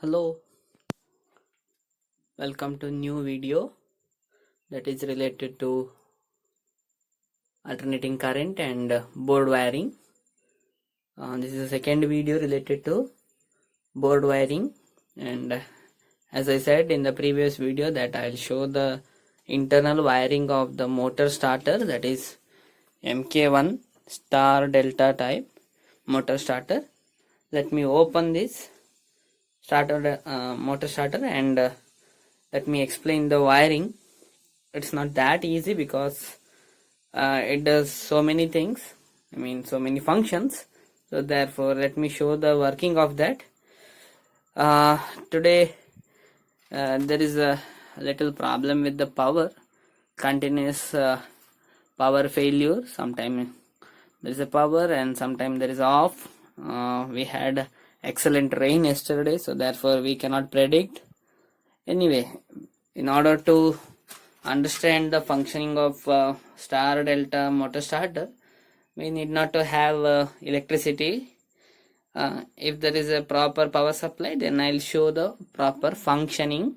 Hello, welcome to new video that is related to alternating current and board wiring. This is the second video related to board wiring, and as I said in the previous video that I'll show the internal wiring of the motor starter, that is MK1 star delta type motor starter. Let me open this motor starter and let me explain the wiring. It's not that easy because it does so many things, so many functions. So therefore let me show the working of that. Today there is a little problem with the power, continuous power failure. Sometime there is a power and sometime there is off. We had excellent rain yesterday, so therefore we cannot predict. Anyway, in order to understand the functioning of star delta motor starter, we need not to have electricity. If there is a proper power supply, then I'll show the proper functioning.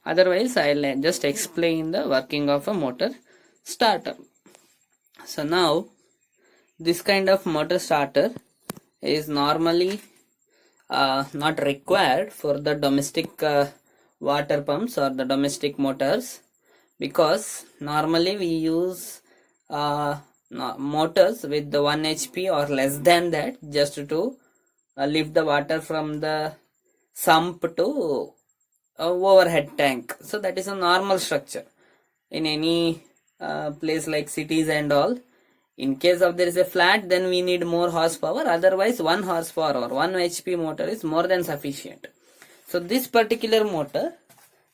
Otherwise, I'll just explain the working of a motor starter. So now, this kind of motor starter is normally not required for the domestic water pumps or the domestic motors, because normally we use motors with the 1 HP or less than that, just to lift the water from the sump to overhead tank. So that is a normal structure in any place like cities and all. In case of there is a flat, then we need more horsepower. Otherwise 1 horsepower or 1 HP motor is more than sufficient. So this particular motor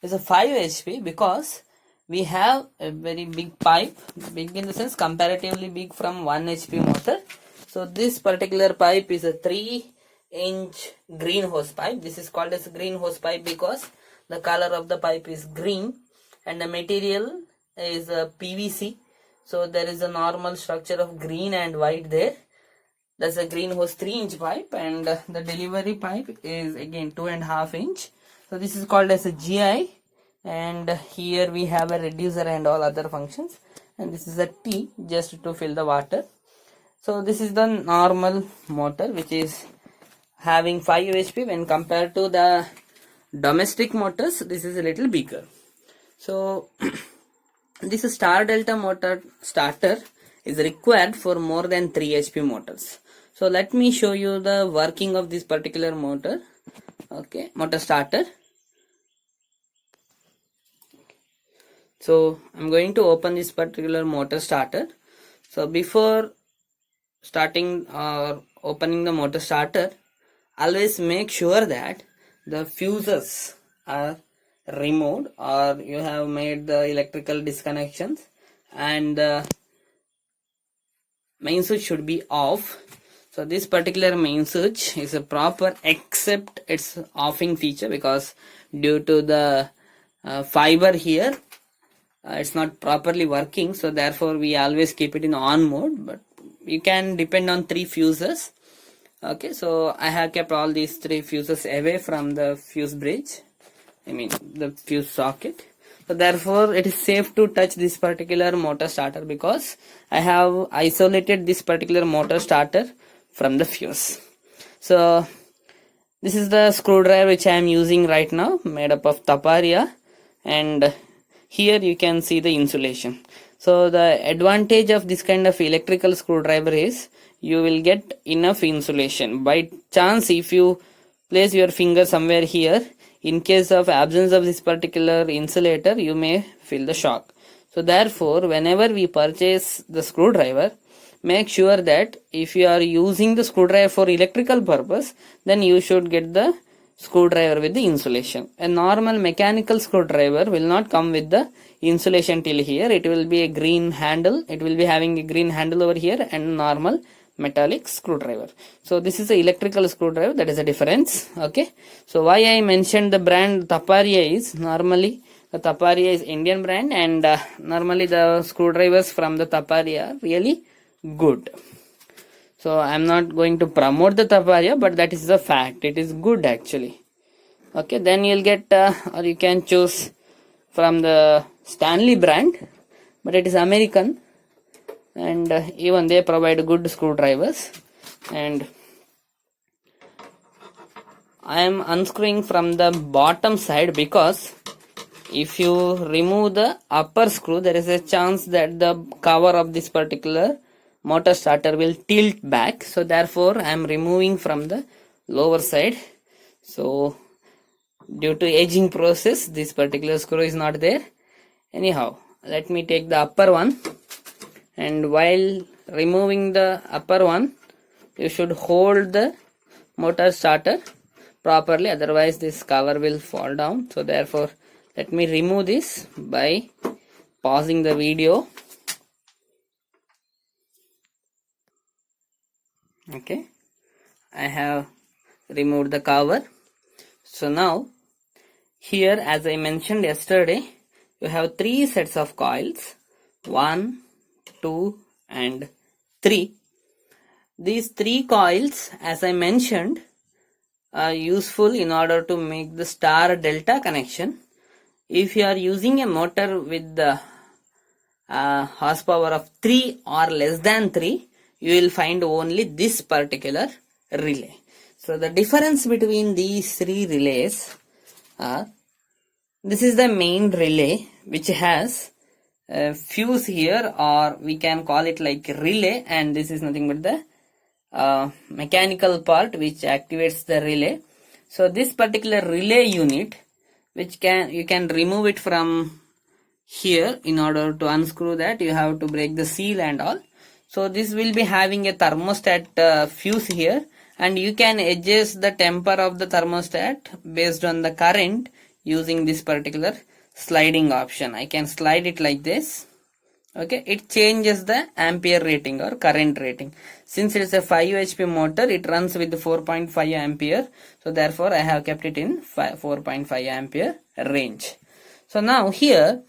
is a 5 HP because we have a very big pipe, big in the sense comparatively big from 1 HP motor. So this particular pipe is a 3-inch green hose pipe. This is called as green hose pipe because the color of the pipe is green and the material is PVC. So there is a normal structure of green and white there. That's a green hose 3-inch pipe, and the delivery pipe is again 2.5 inch. So this is called as a GI, and here we have a reducer and all other functions, and this is a T just to fill the water. So this is the normal motor which is having 5 HP. When compared to the domestic motors, this is a little bigger. So this star delta motor starter is required for more than 3 HP motors. So let me show you the working of this particular motor. Okay, motor starter. So I'm going to open this particular motor starter. So before starting or opening the motor starter, always make sure that the fuses are removed or you have made the electrical disconnections, and the main switch should be off. So this particular main switch is a proper except its offing feature, because due to the fiber here it's not properly working, so therefore we always keep it in on mode, but you can depend on 3 fuses. Okay, so I have kept all these 3 fuses away from the fuse bridge, the fuse socket. So therefore it is safe to touch this particular motor starter because I have isolated this particular motor starter from the fuse. So this is the screwdriver which I am using right now, made up of Taparia, and here you can see the insulation. So the advantage of this kind of electrical screwdriver is you will get enough insulation. By chance, if you place your finger somewhere here, in case of absence of this particular insulator, you may feel the shock. So therefore, whenever we purchase the screwdriver, make sure that if you are using the screwdriver for electrical purpose, then you should get the screwdriver with the insulation. A normal mechanical screwdriver will not come with the insulation till here. It will be a green handle. It will be having a green handle over here and normal metallic screwdriver. So this is a electrical screwdriver, that is a difference. Okay, so why I mentioned the brand Taparia is normally the Taparia is Indian brand, and normally the screwdrivers from the Taparia are really good. So I'm not going to promote the Taparia, but that is the fact. It is good actually. Okay, then you'll get or you can choose from the Stanley brand, but it is American, and even they provide good screwdrivers. And I am unscrewing from the bottom side because if you remove the upper screw, there is a chance that the cover of this particular motor starter will tilt back. So therefore I am removing from the lower side. So due to aging process, this particular screw is not there. Anyhow, let me take the upper one, and while removing the upper one, you should hold the motor starter properly, otherwise this cover will fall down. So therefore let me remove this by pausing the video. Okay, I have removed the cover. So now here, as I mentioned yesterday, you have 3 sets of coils, 1, 2 and 3. These 3 coils, as I mentioned, are useful in order to make the star delta connection. If you are using a motor with the horsepower of 3 or less than 3, you will find only this particular relay. So the difference between these 3 relays are, this is the main relay which has a fuse here, or we can call it like relay, and this is nothing but the mechanical part which activates the relay. So this particular relay unit, which you can remove it from here. In order to unscrew that, you have to break the seal and all. So this will be having a thermostat fuse here, and you can adjust the temper of the thermostat based on the current using this particular sliding option. I can slide it like this. Okay, it changes the ampere rating or current rating. Since it is a 5 HP motor, it runs with 4.5 ampere. So therefore I have kept it in 4.5 ampere range. So now here,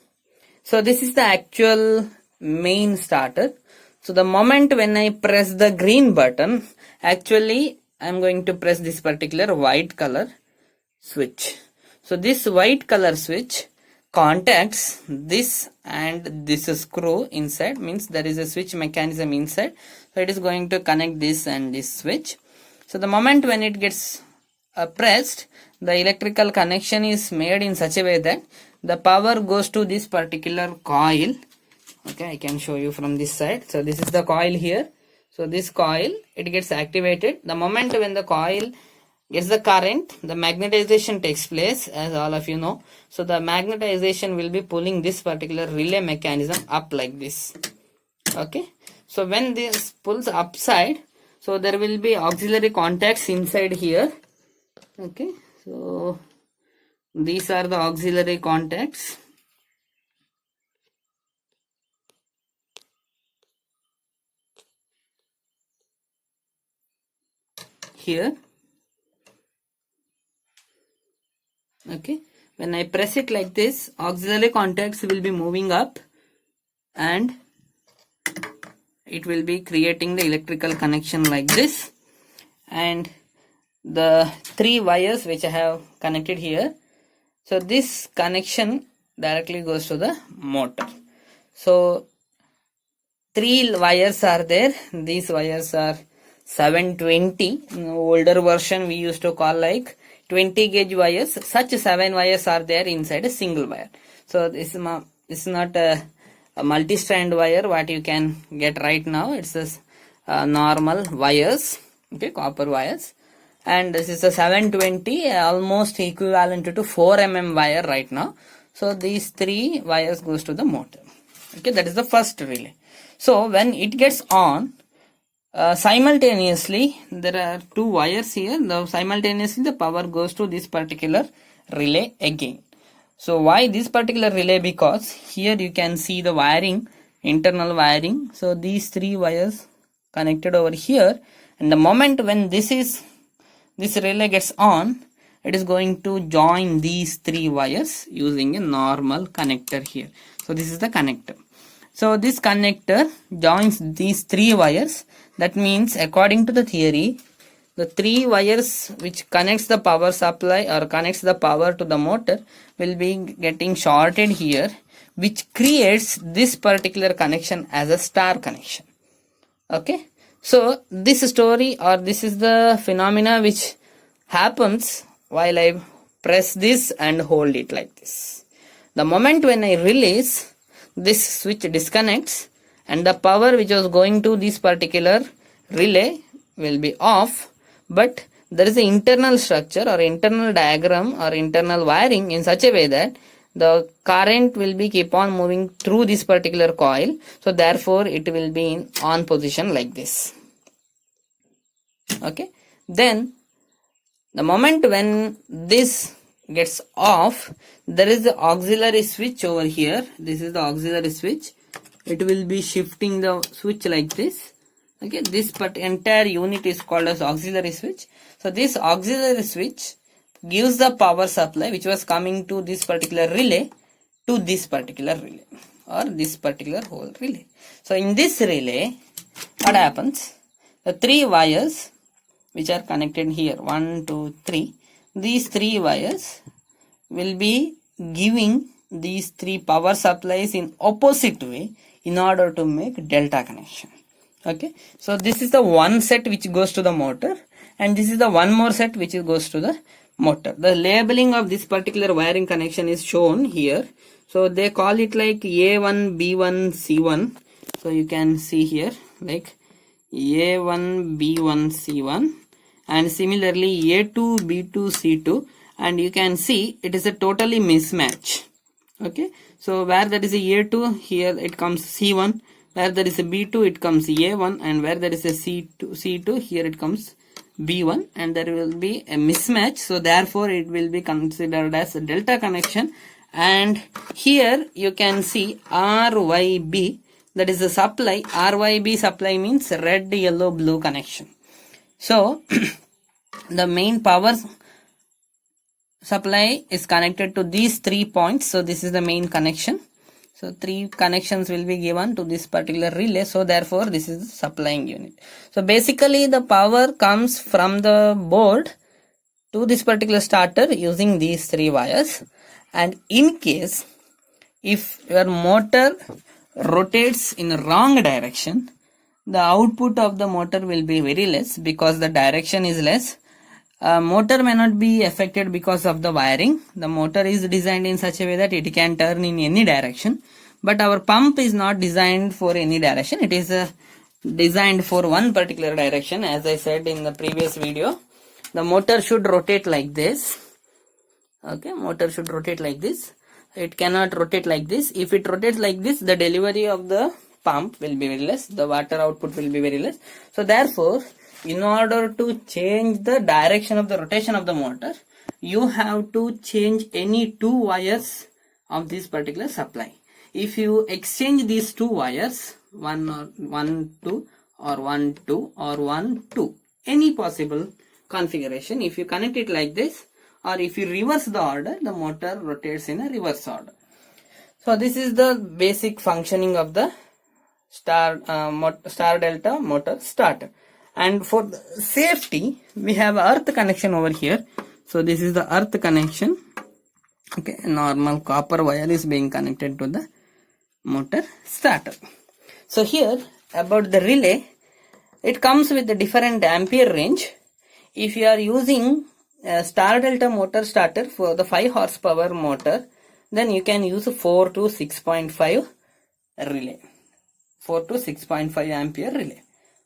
so this is the actual main starter. So the moment when I press the green button, actually I am going to press this particular white color switch. So this white color switch contacts this and this screw inside, means there is a switch mechanism inside. So it is going to connect this and this switch. So the moment when it gets pressed, the electrical connection is made in such a way that the power goes to this particular coil. Okay, I can show you from this side. So this is the coil here. So this coil, it gets activated. The moment when the coil gets the current, the magnetization takes place, as all of you know. So the magnetization will be pulling this particular relay mechanism up like this. Okay, so when this pulls upside, so there will be auxiliary contacts inside here. Okay, so these are the auxiliary contacts. Here. Okay, when I press it like this, auxiliary contacts will be moving up and it will be creating the electrical connection like this. And the 3 wires which I have connected here, so this connection directly goes to the motor. So 3 wires are there. These wires are 720. In older version we used to call like 20 gauge wires. Such 7 wires are there inside a single wire. So this is not a multi-strand wire what you can get right now. It's a normal wires, okay, copper wires. And this is a 720, almost equivalent to 4 mm wire right now. So these 3 wires goes to the motor. Okay, that is the first relay. So when it gets on, simultaneously there are 2 wires here. Simultaneously the power goes to this particular relay again. So why this particular relay? Because here you can see the wiring, internal wiring. So these 3 wires connected over here, and the moment when this relay gets on, it is going to join these 3 wires using a normal connector here. So this is the connector. So this connector joins these 3 wires. That means according to the theory, the 3 wires which connects the power supply or connects the power to the motor will be getting shorted here, which creates this particular connection as a star connection. Okay, so this story, or this is the phenomena which happens while I press this and hold it like this. The moment when I release, this switch disconnects and the power which was going to this particular relay will be off, but there is an internal structure or internal diagram or internal wiring in such a way that the current will be keep on moving through this particular coil, so therefore it will be in on position like this. Okay, then the moment when this gets off, there is the auxiliary switch over here. This is the auxiliary switch. It will be shifting the switch like this. Okay, this entire unit is called as auxiliary switch. So this auxiliary switch gives the power supply which was coming to this particular relay to this particular relay or this particular whole relay. So in this relay, what happens? The 3 wires which are connected here, 1, 2, 3, these 3 wires will be giving these 3 power supplies in opposite way in order to make delta connection. Okay, so this is the one set which goes to the motor, and this is the one more set which goes to the motor. The labeling of this particular wiring connection is shown here. So they call it like A1, B1, C1. So you can see here like A1, B1, C1, and similarly A2, B2, C2, and you can see it is a totally mismatch. Okay, so where there is a A2, here it comes C1, where there is a B2 it comes A1, and where there is a C2 here it comes B1, and there will be a mismatch, so therefore it will be considered as a delta connection. And here you can see RYB, that is the supply. RYB supply means red, yellow, blue connection. So the main power supply is connected to these 3 points. So this is the main connection. So 3 connections will be given to this particular relay. So therefore this is the supplying unit. So basically the power comes from the board to this particular starter using these 3 wires. And in case if your motor rotates in wrong direction, the output of the motor will be very less because the direction is less. Motor may not be affected because of the wiring. The motor is designed in such a way that it can turn in any direction, but our pump is not designed for any direction. It is designed for one particular direction. As I said in the previous video, the motor should rotate like this. Okay, motor should rotate like this. It cannot rotate like this. If it rotates like this, the delivery of the pump will be very less, the water output will be very less. So therefore, in order to change the direction of the rotation of the motor, you have to change any 2 wires of this particular supply. If you exchange these 2 wires, 1, 2 or 1, 2 or 1, 2, any possible configuration, if you connect it like this, or if you reverse the order, the motor rotates in a reverse order. So this is the basic functioning of the star delta motor starter. And for the safety, we have earth connection over here. So this is the earth connection. Okay, normal copper wire is being connected to the motor starter. So here about the relay, it comes with a different ampere range. If you are using a star delta motor starter for the 5 horsepower motor, then you can use 4 to 6.5 relay, 4 to 6.5 ampere relay.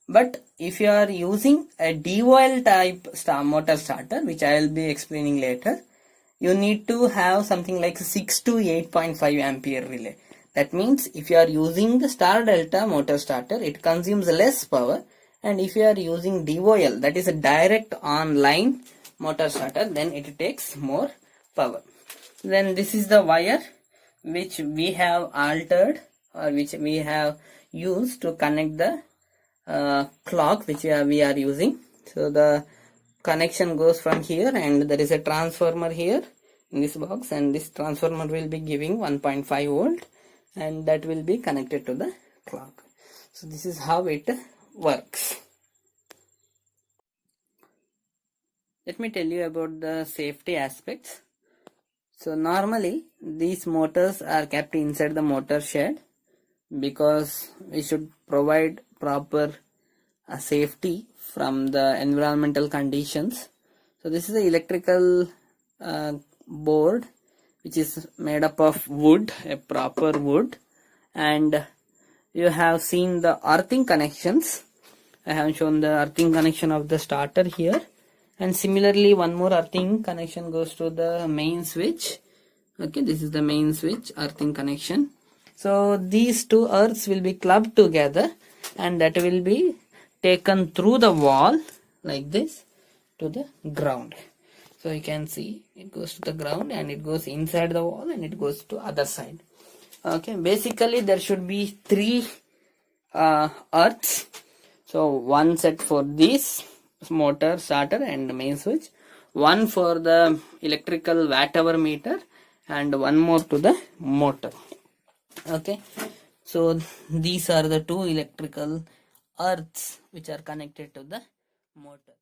But if you are using a DOL type motor starter, which I will be explaining later, you need to have something like 6 to 8.5 ampere relay. That means if you are using the star delta motor starter, it consumes less power, and if you are using DOL, that is a direct online motor starter, then it takes more power. Then this is the wire which we have altered, or which we have used to connect the clock which we are using. So the connection goes from here, and there is a transformer here in this box, and this transformer will be giving 1.5 volt, and that will be connected to the clock. So this is how it works. let me tell you about the safety aspects. So normally these motors are kept inside the motor shed because we should provide proper safety from the environmental conditions. So this is the electrical board which is made up of wood, a proper wood, and you have seen the earthing connections. I have shown the earthing connection of the starter here, and similarly one more earthing connection goes to the main switch. Okay, this is the main switch earthing connection. So these two earths will be clubbed together and that will be taken through the wall like this to the ground. So you can see it goes to the ground and it goes inside the wall and it goes to other side. Okay, basically there should be three earths. So one set for this motor starter and main switch, one for the electrical watt hour meter, and one more to the motor. Okay, so these are the two electrical earths which are connected to the motor.